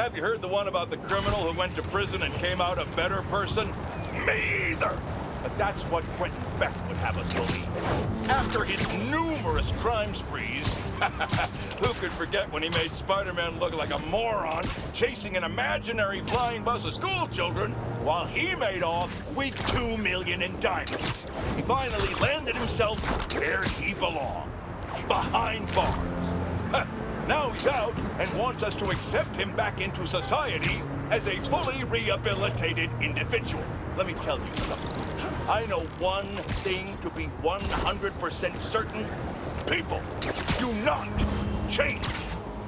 Have you heard the one about the criminal who went to prison and came out a better person? Me either! But that's what Quentin Beck would have us believe. After his numerous crime sprees, who could forget when he made Spider-Man look like a moron chasing an imaginary flying bus of school children while he made off with $2 million in diamonds? He finally landed himself where he belonged, behind bars. Now he's out and wants us to accept him back into society as a fully rehabilitated individual. Let me tell you something. I know one thing to be 100% certain. People do not change.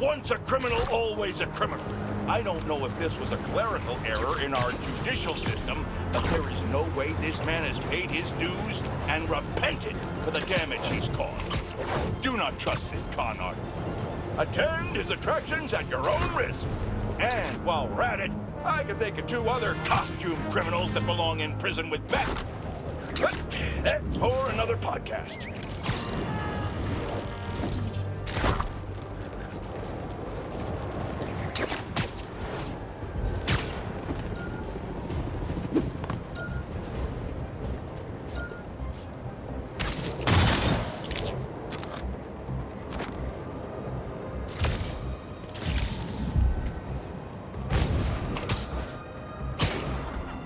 Once a criminal, always a criminal. I don't know if this was a clerical error in our judicial system, but there is no way this man has paid his dues and repented for the damage he's caused. Do not trust this con artist. Attend his attractions at your own risk. And while we're at it, I can think of 2 other costume criminals that belong in prison with Beck. But that's for another podcast.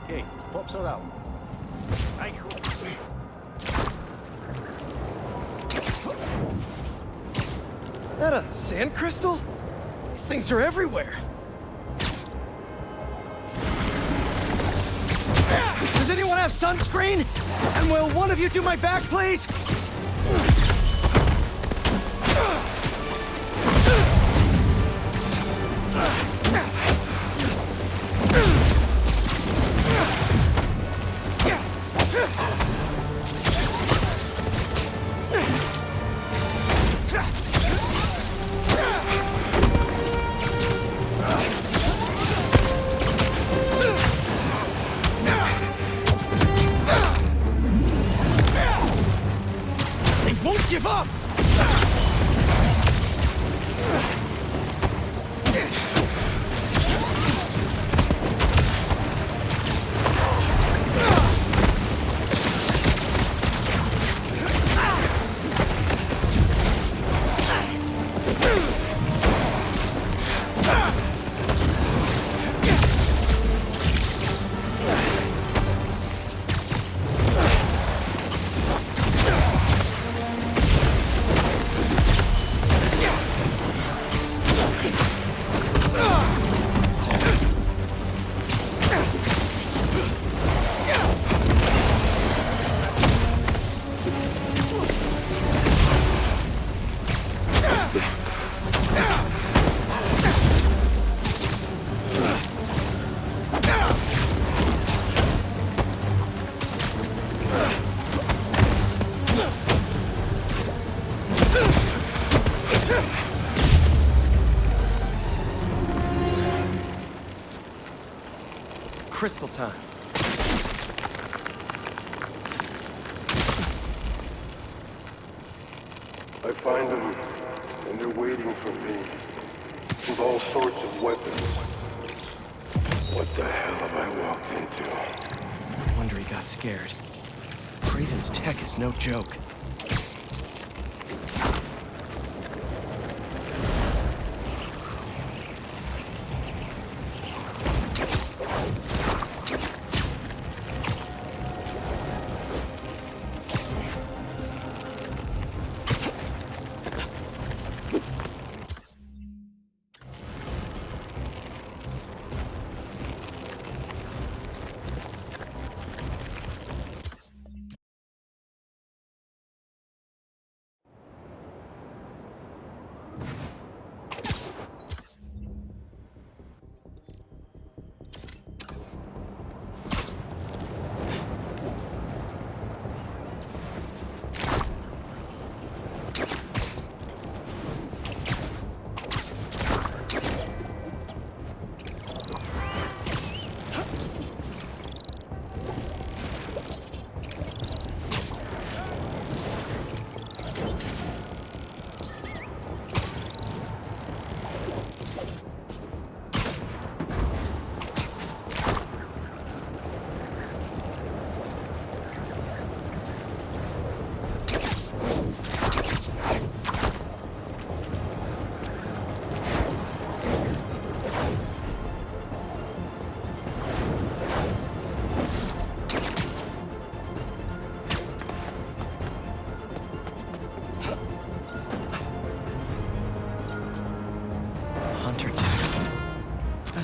Okay, pop cerrado. That a sand crystal? These things are everywhere. Does anyone have sunscreen? And will one of you do my back, please? Won't give up! Crystal time. I find them, and they're waiting for me, with all sorts of weapons. What the hell have I walked into? No wonder he got scared. Craven's tech is no joke.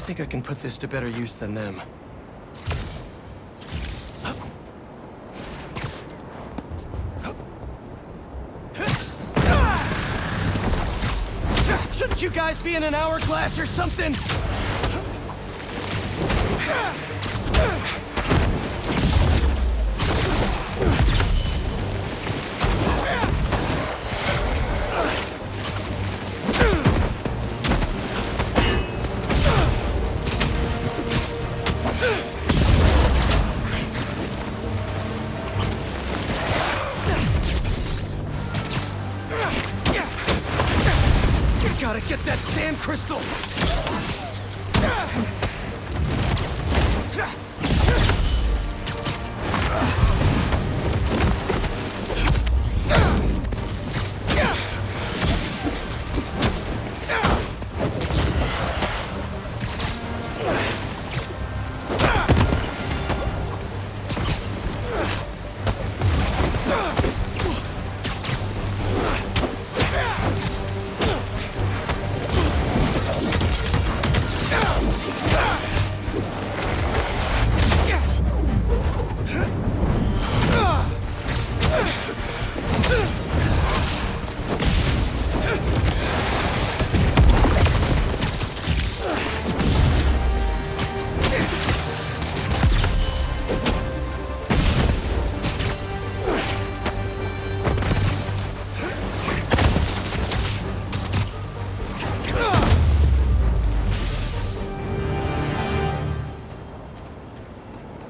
think I can put this to better use than them. Shouldn't you guys be in an hourglass or something? Gotta get that sand crystal!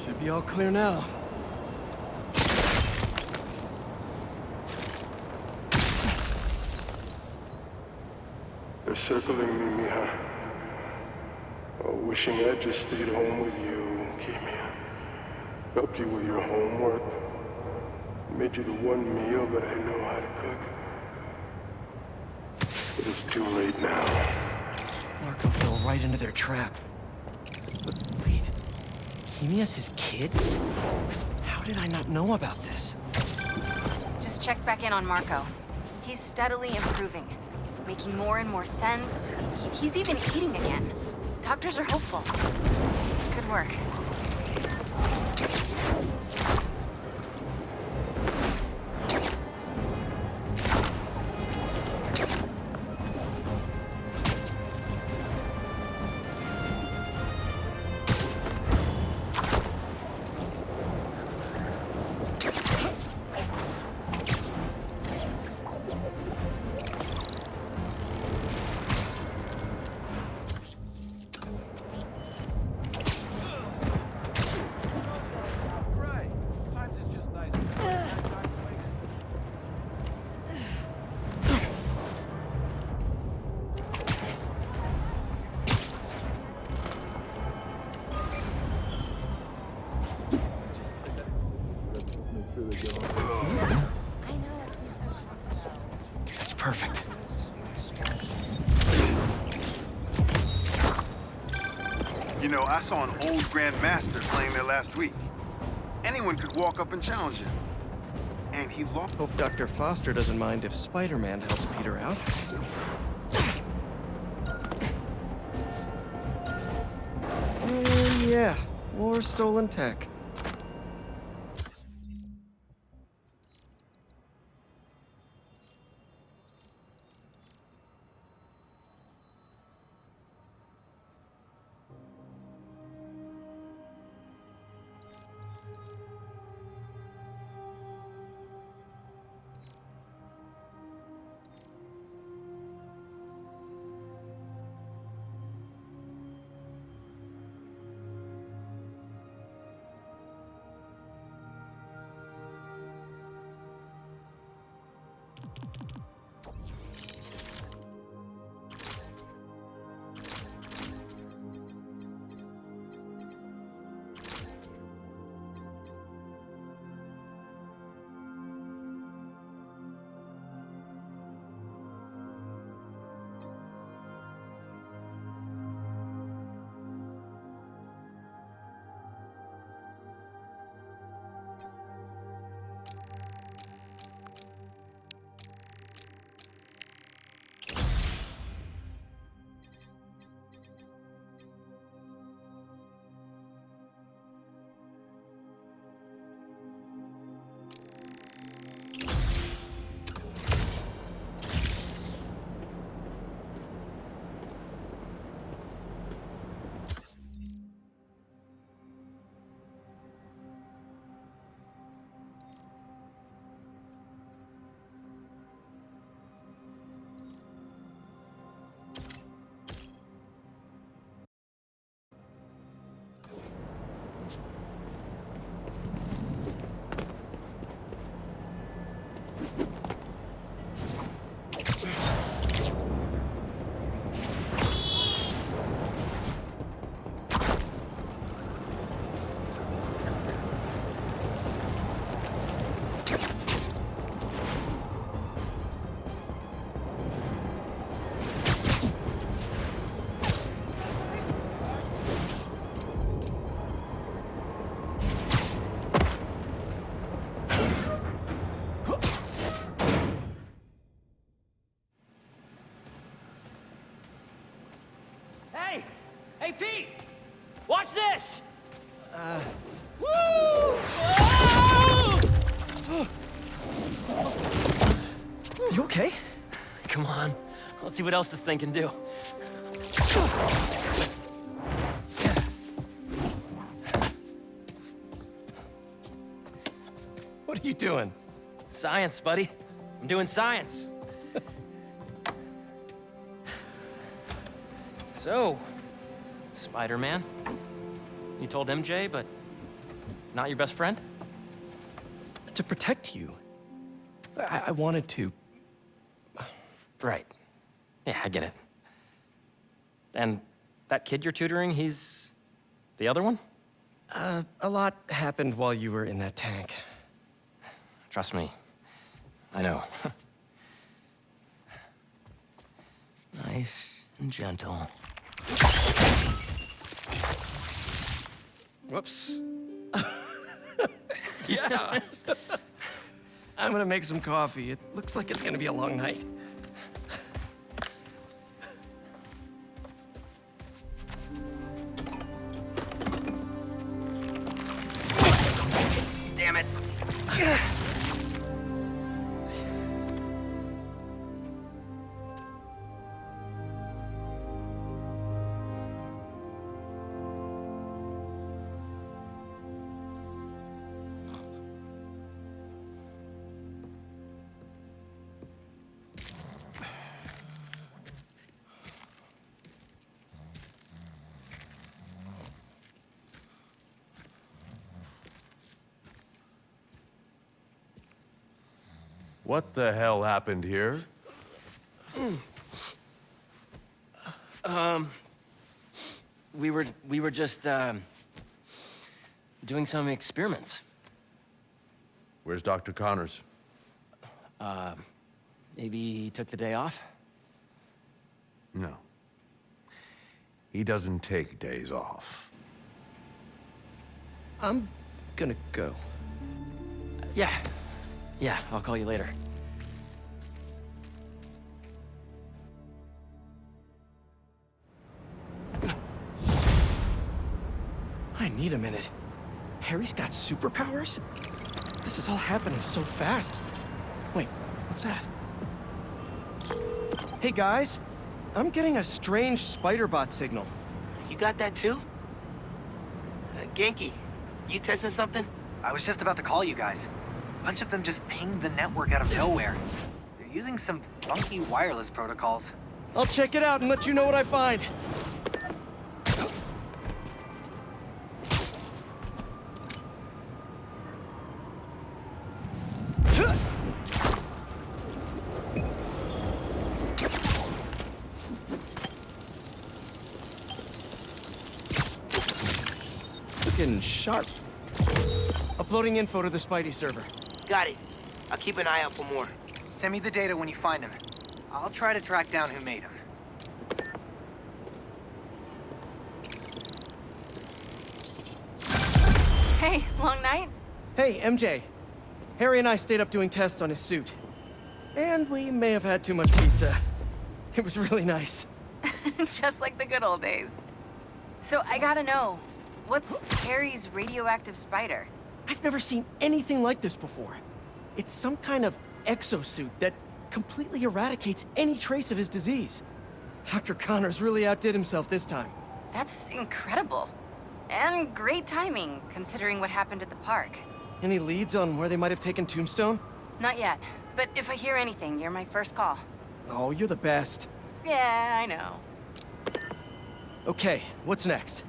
Should be all clear now. They're circling me, Mija. Oh, wishing I'd just stayed home with you, Kimia. Helped you with your homework. Made you the one meal that I know how to cook. But it's too late now. Marco fell right into their trap. But wait, Kimia's his kid? How did I not know about this? Just check back in on Marco. He's steadily improving, making more and more sense. He's even eating again. Doctors are hopeful. Good work. That's perfect. You know, I saw an old Grand Master playing there last week. Anyone could walk up and challenge him. And he lost. Hope Dr. Foster doesn't mind if Spider-Man helps Peter out. And yeah, more stolen tech. Hey, Pete! Watch this! Woo! You okay? Come on. Let's see what else this thing can do. What are you doing? Science, buddy. I'm doing science. So, Spider-Man, you told MJ, but not your best friend? To protect you. I wanted to. Right. Yeah, I get it. And that kid you're tutoring, he's the other one? A lot happened while you were in that tank. Trust me, I know. Nice and gentle. Whoops. Yeah. I'm gonna make some coffee. It looks like it's gonna be a long night. Damn it. What the hell happened here? We were just, doing some experiments. Where's Dr. Connors? Maybe he took the day off? No. He doesn't take days off. I'm gonna go. Yeah. Yeah, I'll call you later. I need a minute. Harry's got superpowers? This is all happening so fast. Wait, what's that? Hey guys, I'm getting a strange spider-bot signal. You got that too? Genki, you testing something? I was just about to call you guys. A bunch of them just pinged the network out of nowhere. They're using some funky wireless protocols. I'll check it out and let you know what I find. Looking sharp. Uploading info to the Spidey server. Got it. I'll keep an eye out for more. Send me the data when you find them. I'll try to track down who made them. Hey, long night? Hey, MJ. Harry and I stayed up doing tests on his suit. And we may have had too much pizza. It was really nice. Just like the good old days. So I gotta know, what's Harry's radioactive spider? I've never seen anything like this before. It's some kind of exosuit that completely eradicates any trace of his disease. Dr. Connors really outdid himself this time. That's incredible. And great timing, considering what happened at the park. Any leads on where they might have taken Tombstone? Not yet, but if I hear anything, you're my first call. Oh, you're the best. Yeah, I know. Okay, what's next?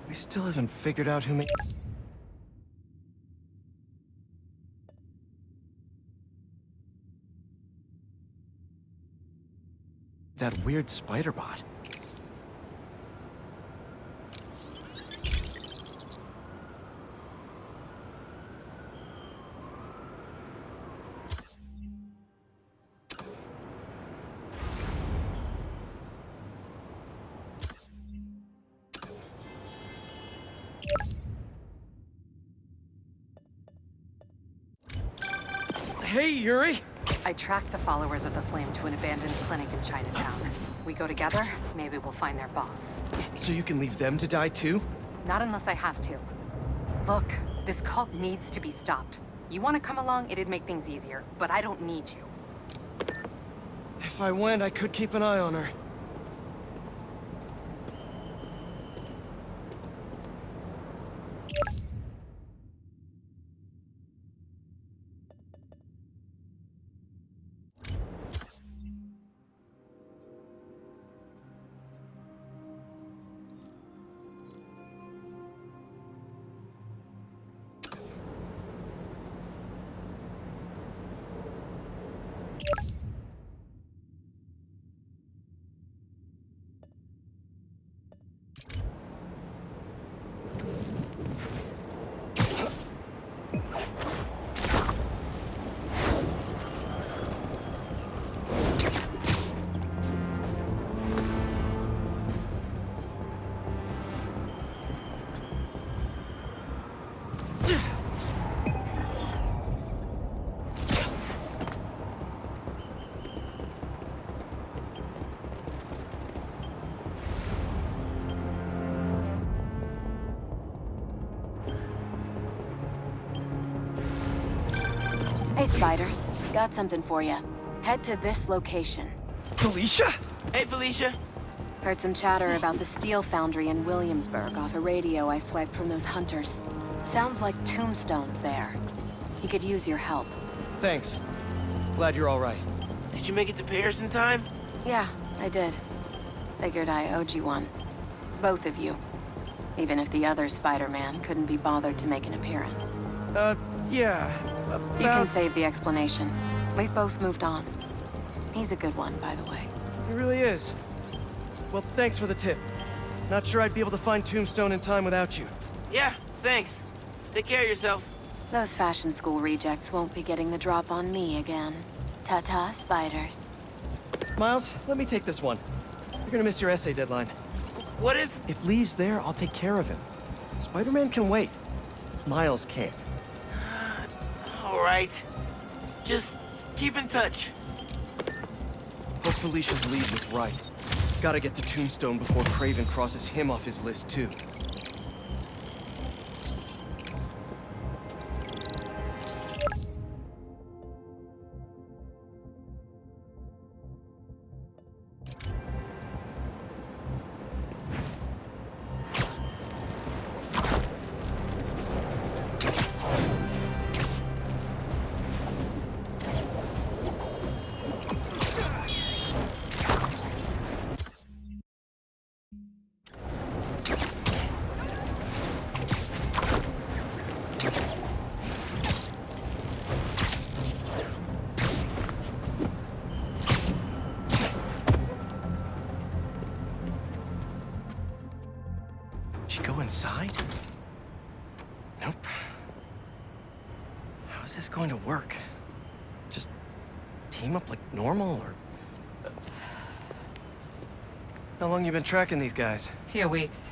We still haven't figured out who made... that weird spider bot. Hey, Yuri. I tracked the followers of the Flame to an abandoned clinic in Chinatown. We go together, maybe we'll find their boss. So you can leave them to die too? Not unless I have to. Look, this cult needs to be stopped. You want to come along, it'd make things easier, but I don't need you. If I went, I could keep an eye on her. Hey, Spiders. Got something for you. Head to this location. Felicia? Hey, Felicia. Heard some chatter about the steel foundry in Williamsburg off a radio I swiped from those hunters. Sounds like tombstones there. He could use your help. Thanks. Glad you're all right. Did you make it to Paris in time? Yeah, I did. Figured I owed you one. Both of you. Even if the other Spider-Man couldn't be bothered to make an appearance. Yeah. You can save the explanation. We've both moved on. He's a good one, by the way. He really is. Well, thanks for the tip. Not sure I'd be able to find Tombstone in time without you. Yeah, thanks. Take care of yourself. Those fashion school rejects won't be getting the drop on me again. Ta-ta, Spiders. Miles, let me take this one. You're gonna miss your essay deadline. What if... If Lee's there, I'll take care of him. Spider-Man can wait. Miles can't. All right. Just keep in touch. Hope Felicia's lead was right. Gotta get to Tombstone before Craven crosses him off his list, too. Inside? Nope. How's this going to work? Just team up like normal, or... How long you been tracking these guys? Few weeks.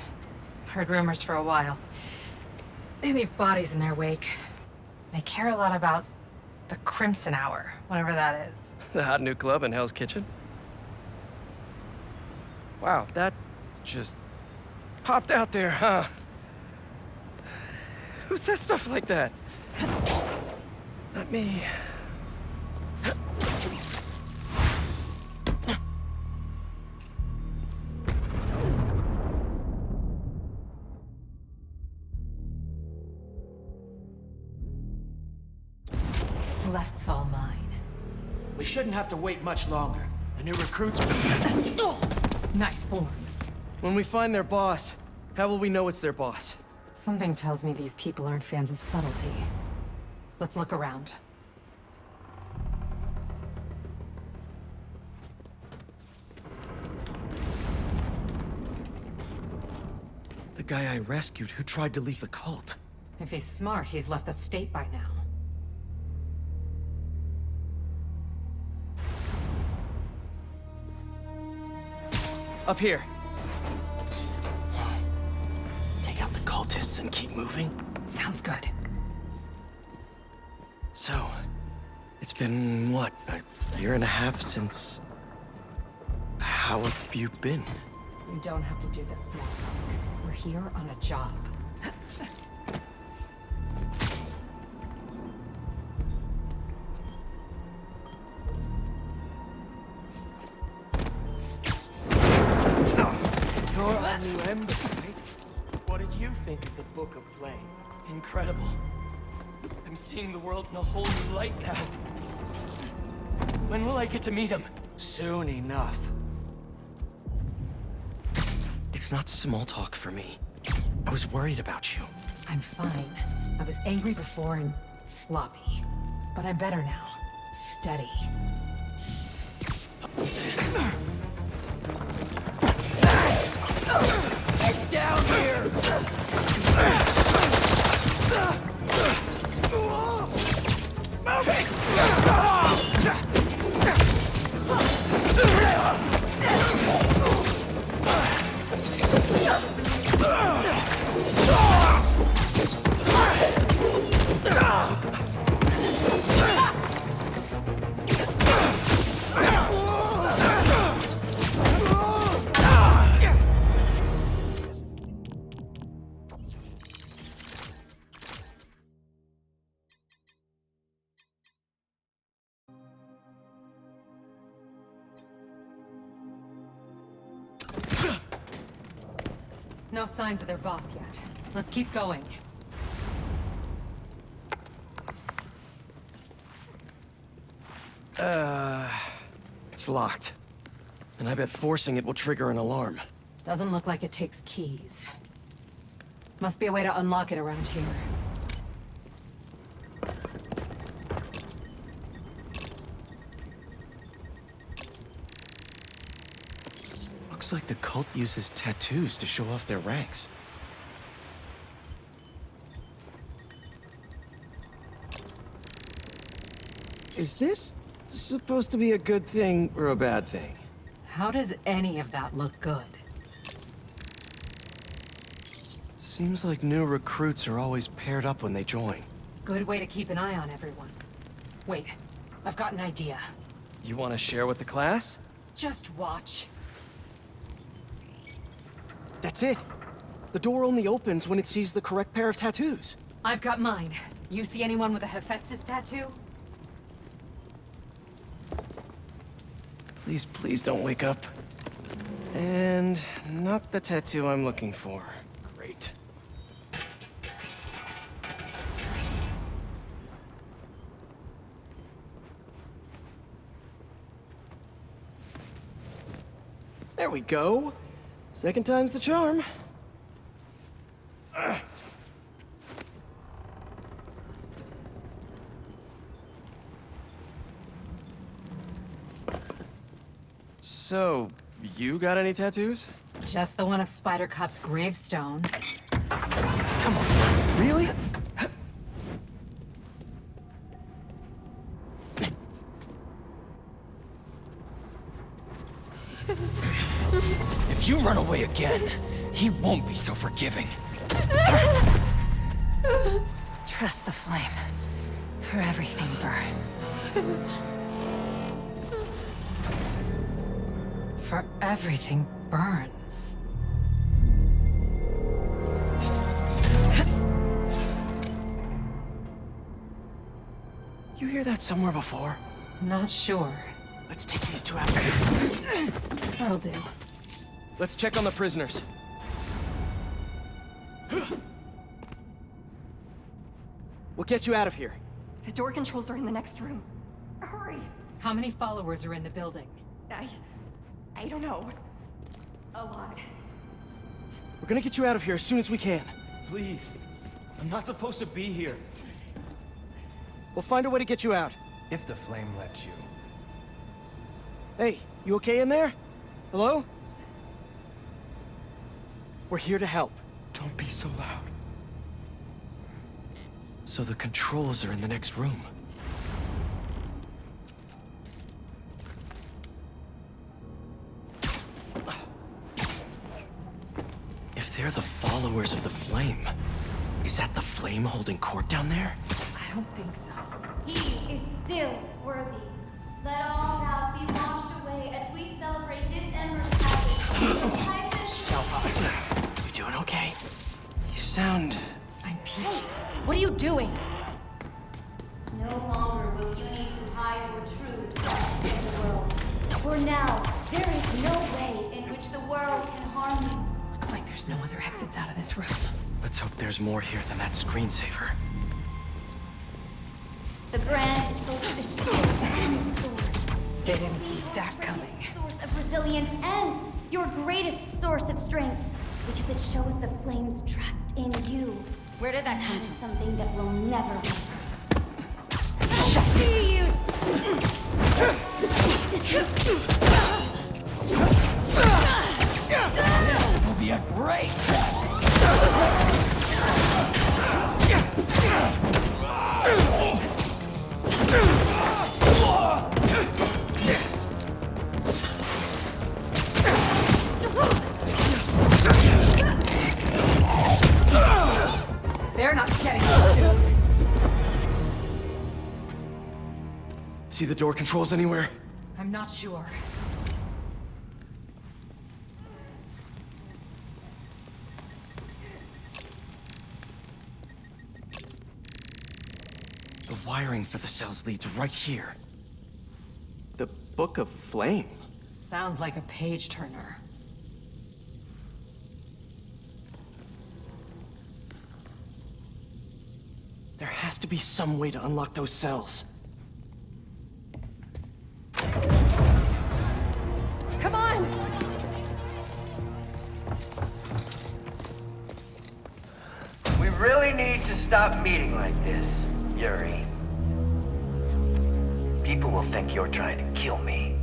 Heard rumors for a while. They leave bodies in their wake. They care a lot about the Crimson Hour, whatever that is. The hot new club in Hell's Kitchen? Wow, that just popped out there, huh? Who says stuff like that? Not me. Left's all mine. We shouldn't have to wait much longer. The new recruits... Nice form. When we find their boss, how will we know it's their boss? Something tells me these people aren't fans of subtlety. Let's look around. The guy I rescued who tried to leave the cult. If he's smart, he's left the state by now. Up here. Take out the cultists and keep moving? Sounds good. So, It's been, what, a year and a half since... How have you been? You don't have to do this now. We're here on a job. You're our new ember, right? What did you think of the Book of Flame? Incredible. I'm seeing the world in a whole new light now. When will I get to meet him? Soon enough. It's not small talk for me. I was worried about you. I'm fine. I was angry before and sloppy. But I'm better now. Steady. Get down here! No signs of their boss yet. Let's keep going. It's locked. And I bet forcing it will trigger an alarm. Doesn't look like it takes keys. Must be a way to unlock it around here. Looks like the cult uses tattoos to show off their ranks. Is this supposed to be a good thing or a bad thing? How does any of that look good? Seems like new recruits are always paired up when they join. Good way to keep an eye on everyone. Wait, I've got an idea. You want to share with the class? Just watch. That's it. The door only opens when it sees the correct pair of tattoos. I've got mine. You see anyone with a Hephaestus tattoo? Please, please don't wake up. And not the tattoo I'm looking for. Great. There we go. Second time's the charm. So, you got any tattoos? Just the one of Spider Cop's gravestone. Come on, really? If you run away again, he won't be so forgiving. Trust the flame, for everything burns. For everything burns. You hear that somewhere before? Not sure. Let's take these two out. That'll do. Let's check on the prisoners. We'll get you out of here. The door controls are in the next room. Hurry! How many followers are in the building? I don't know. A lot. We're gonna get you out of here as soon as we can. Please. I'm not supposed to be here. We'll find a way to get you out. If the flame lets you. Hey, you okay in there? Hello? We're here to help. Don't be so loud. So the controls are in the next room. If they're the followers of the flame, is that the flame holding court down there? I don't think so. He is still worthy. Let all doubt be washed away as we celebrate this Ember's passage. Shut up. You doing okay? You sound... I'm peachy. Hey, what are you doing? No longer will you need to hide your true self in the world. For now, there is no way in which the world can harm you. Looks like there's no other exits out of this room. Let's hope there's more here than that screensaver. The brand is both the shield and the sword. They didn't see that coming. Source of resilience and your greatest source of strength, because it shows the flame's trust in you. Where did that come That is something that will never waver. This will be a great test. They're not getting us, dude. See the door controls anywhere? I'm not sure. The wiring for the cells leads right here. The Book of Flame. Sounds like a page turner. There has to be some way to unlock those cells. Come on! We really need to stop meeting like this, Yuri. People will think you're trying to kill me.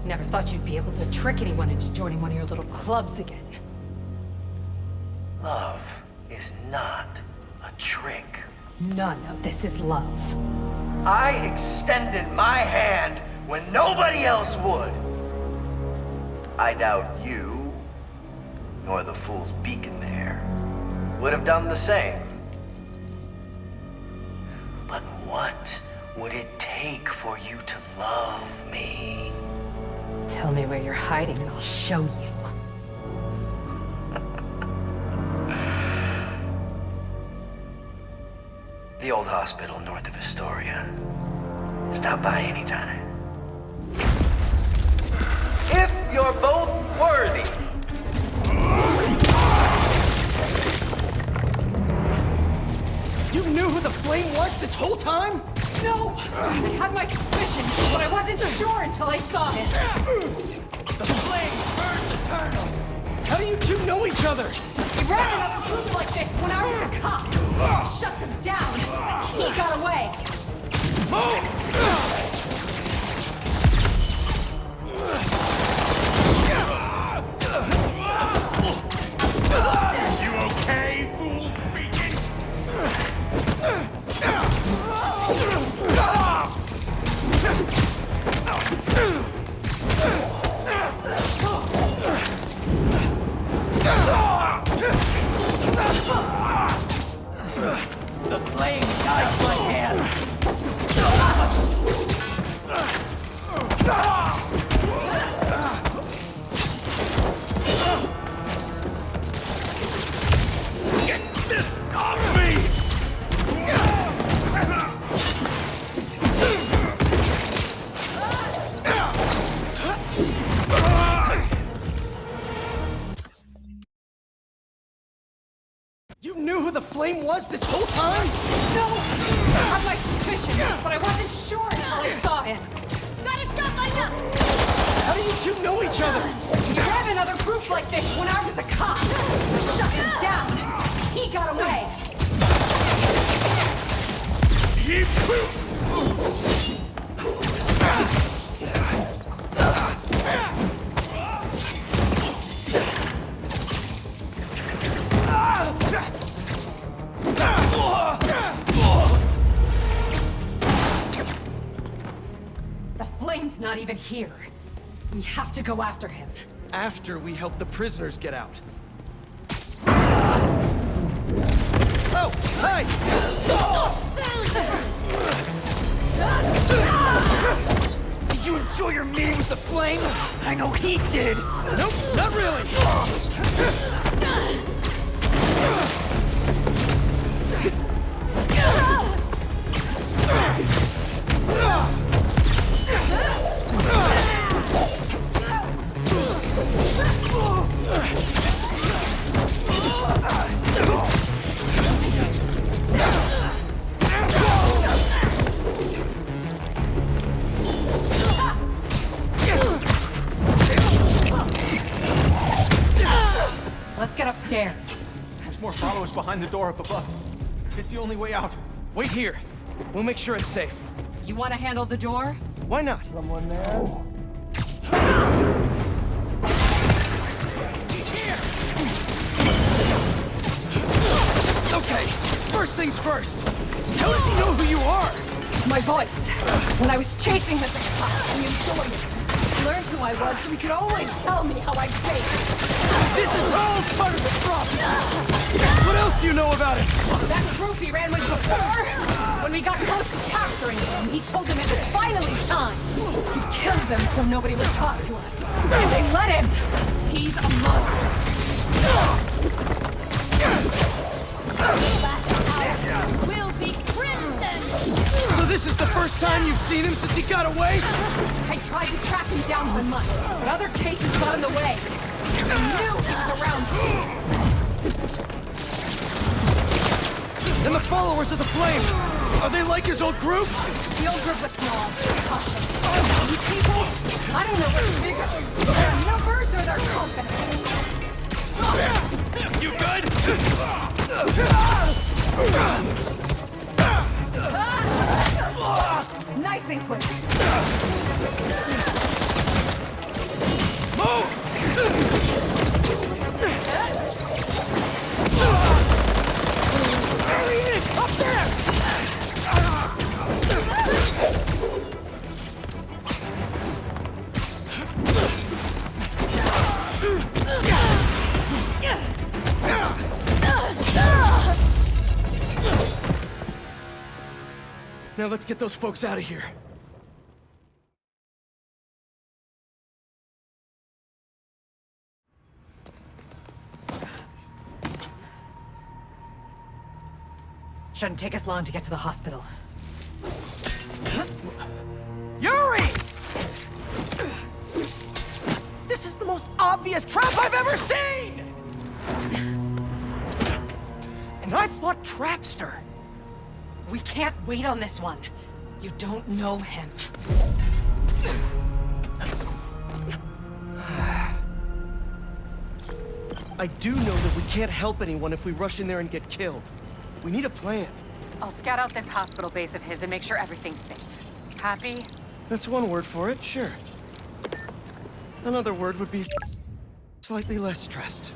Never thought you'd be able to trick anyone into joining one of your little clubs again. Love is not a trick. None of this is love. I extended my hand when nobody else would. I doubt you, nor the fool's beacon there, would have done the same. But what would it take for you to love me? Tell me where you're hiding and I'll show you. The old hospital north of Astoria. Stop by anytime. If you're both worthy. You knew who the Flame was this whole time? No! I had my suspicions, but I wasn't sure until I saw him. The flame burns eternal. How do you two know each other? He ran another group like this when I was a cop. Shut them down. He got away. You okay, fool speaking? The flame guides my hand. Get this off me! You knew who the Flame was this whole time? No! I had my suspicions, but I wasn't sure until I saw him. Gotta stop my gun! How do you two know each other? He ran another group like this when I was a cop. Shut him down. He got away. The Flame's not even here. We have to go after him. After we help the prisoners get out. Oh, hi! Did you enjoy your meeting with the flame? I know he did. Nope, not really. Let's get upstairs. There's more followers behind the door up above. It's the only way out. Wait here. We'll make sure it's safe. You want to handle the door? Why not? Someone there? Okay, first things first. How does he know who you are? My voice. When I was chasing the thing, he enjoyed it. Learned who I was so he could always tell me how I faked. This is all part of the problem. What else do you know about it? That group he ran with before? When we got close to capturing him, he told them it was finally time. He killed them so nobody would talk to us. And they let him. He's a monster. Will be crimson! So this is the first time you've seen him since he got away? I tried to track him down for months, but other cases got in the way. I knew he was around here. And the followers of the flame, are they like his old group? The old group was small. These people, I don't know what's bigger. Their numbers or their confidence. You good? Nice and quick. Move! Up there! Now let's get those folks out of here. Shouldn't take us long to get to the hospital. Yuri! This is the most obvious trap I've ever seen! And I fought Trapster. We can't wait on this one. You don't know him. I do know that we can't help anyone if we rush in there and get killed. We need a plan. I'll scout out this hospital base of his and make sure everything's safe. Happy? That's one word for it, sure. Another word would be slightly less stressed.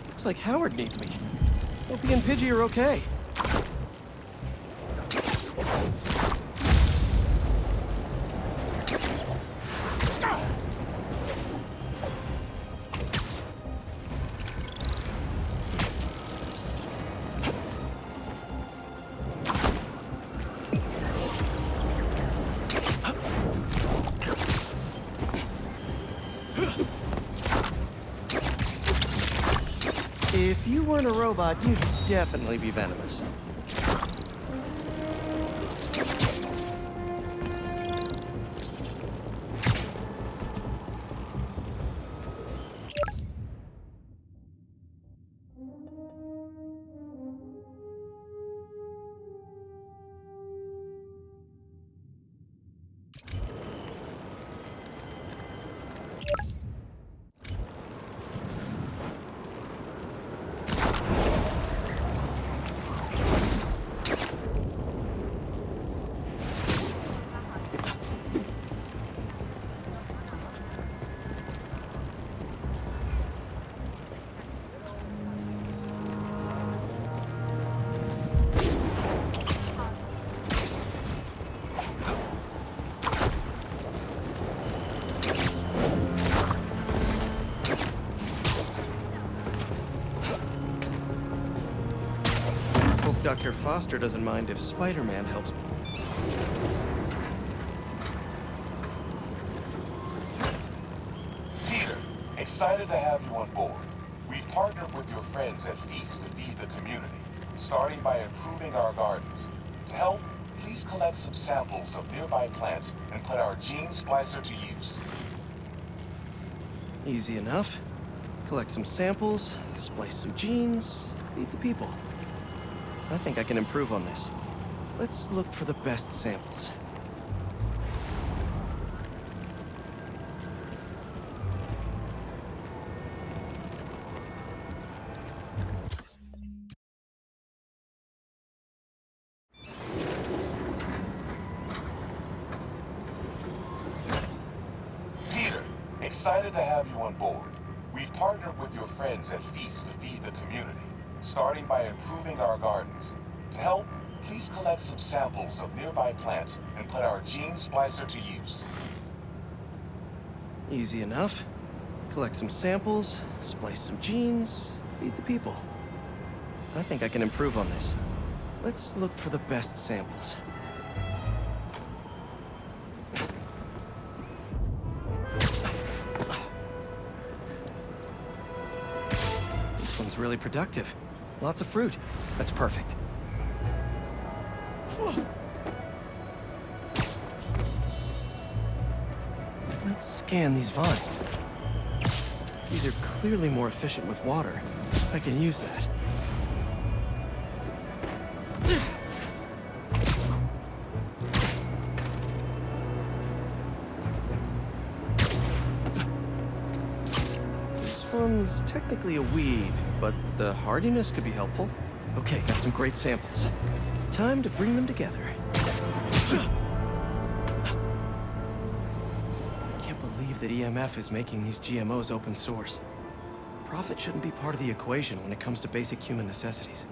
Looks like Howard needs me. Hope he and Pidgey are okay. If you weren't a robot, you'd definitely be venomous. Dr. Foster doesn't mind if Spider-Man helps me. Peter, excited to have you on board. We've partnered with your friends at Feast to feed the community, starting by improving our gardens. To help, please collect some samples of nearby plants and put our gene splicer to use. Easy enough. Collect some samples, splice some genes, feed the people. I think I can improve on this. Let's look for the best samples. Peter, excited to have you on board. We've partnered with your friends at Feast to feed the community, starting by improving our gardens. To help, please collect some samples of nearby plants and put our gene splicer to use. Easy enough. Collect some samples, splice some genes, feed the people. I think I can improve on this. Let's look for the best samples. This one's really productive. Lots of fruit. That's perfect. Let's scan these vines. These are clearly more efficient with water. I can use that. This one's technically a weed, but the hardiness could be helpful. Okay, got some great samples. Time to bring them together. Can't believe that EMF is making these GMOs open source. Profit shouldn't be part of the equation when it comes to basic human necessities.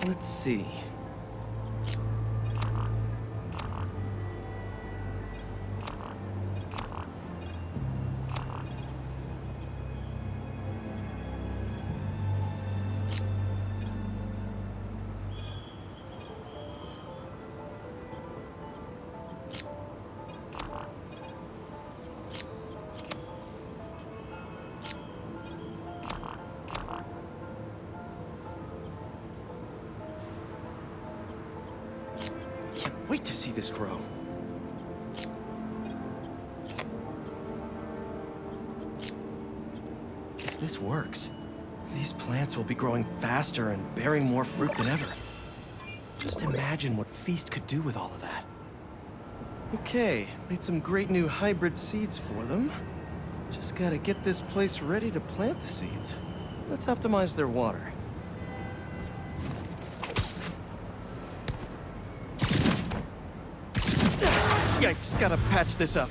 Let's see. Wait to see this grow. If this works, these plants will be growing faster and bearing more fruit than ever. Just imagine what Feast could do with all of that. Okay, made some great new hybrid seeds for them. Just gotta get this place ready to plant the seeds. Let's optimize their water. Yikes, gotta patch this up.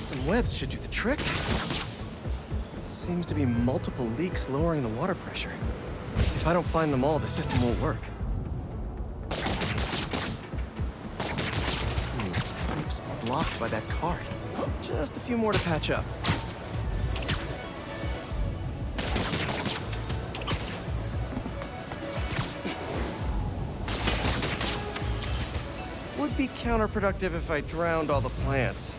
Some webs should do the trick. Seems to be multiple leaks lowering the water pressure. If I don't find them all, the system won't work. Oops, blocked by that cart. Just a few more to patch up. Would be counterproductive if I drowned all the plants.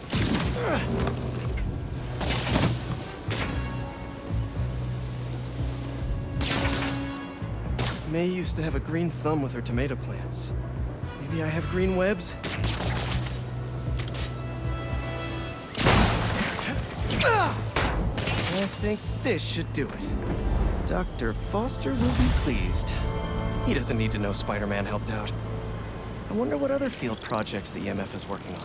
May used to have a green thumb with her tomato plants. Maybe I have green webs? I think this should do it. Dr. Foster will be pleased. He doesn't need to know Spider-Man helped out. I wonder what other field projects the EMF is working on.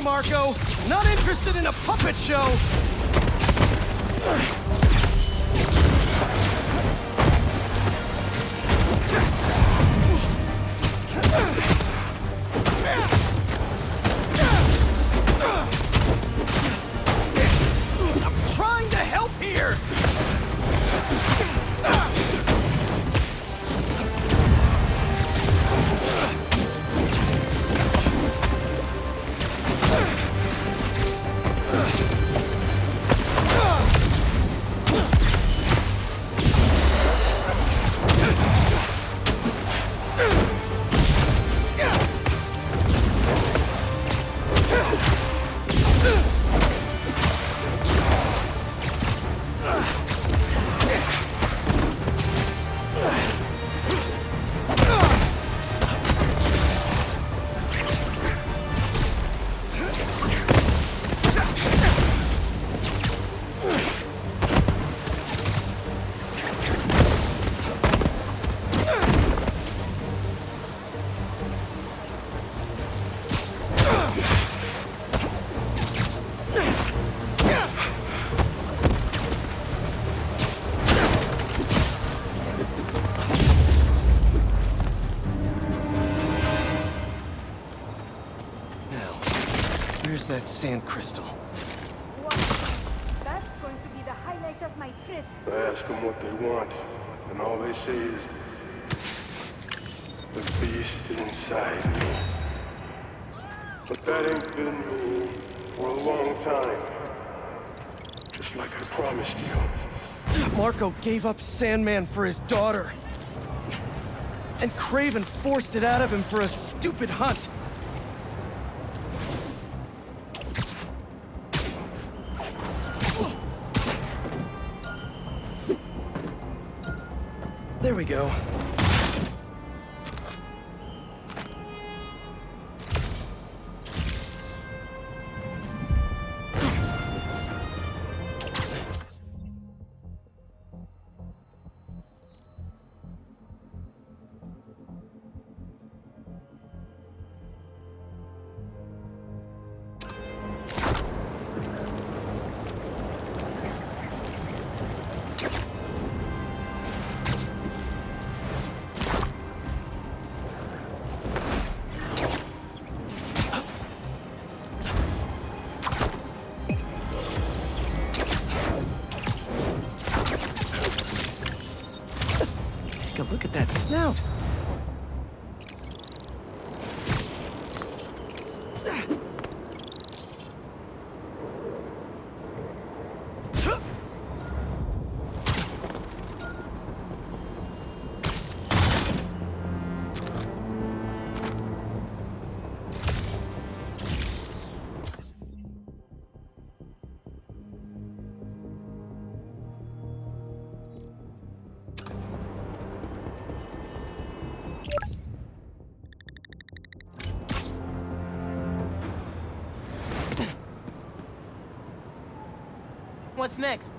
Marco! Not interested in a puppet show! I'm trying to help here! Where's that sand crystal? Wow. That's going to be the highlight of my trip. I ask them what they want, and all they say is, the beast inside me. But that ain't been me for a long time. Just like I promised you. Marco gave up Sandman for his daughter. And Craven forced it out of him for a stupid hunt. There we go. Look at that snout! What's next?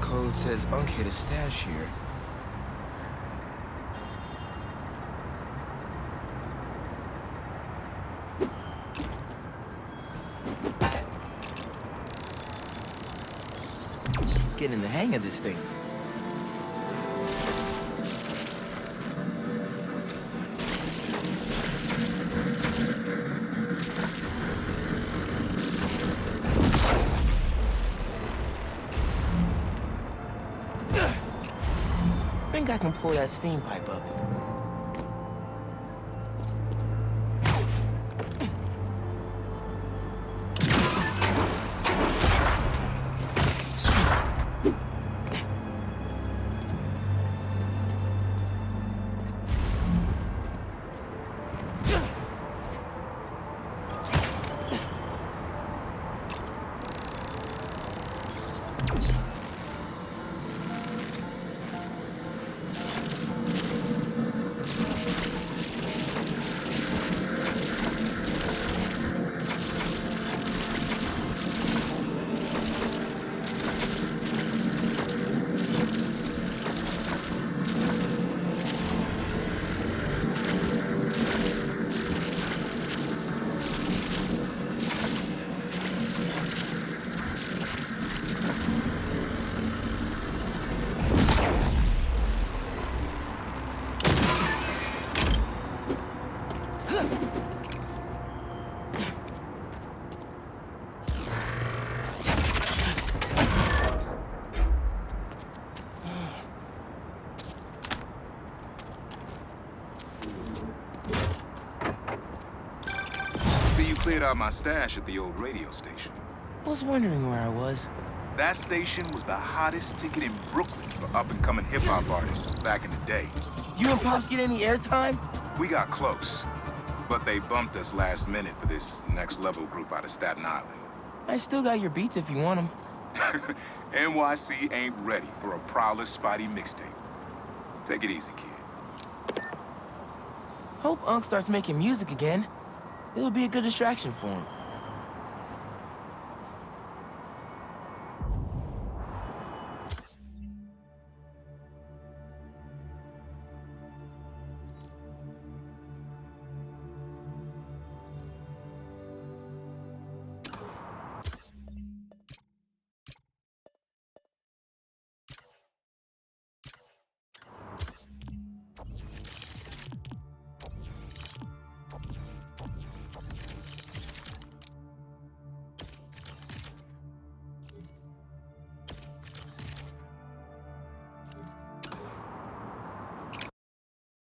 Code says Unk hid a stash here. getting the hang of this thing. I think I can pull that steam pipe up. Cleared out my stash at the old radio station. Was wondering where I was. That station was the hottest ticket in Brooklyn for up-and-coming hip-hop artists back in the day. You and Pops get any airtime? We got close, but they bumped us last minute for this next-level group out of Staten Island. I still got your beats if you want them. NYC ain't ready for a Prowler Spidey mixtape. Take it easy, kid. Hope Unc starts making music again. It'll be a good distraction for him.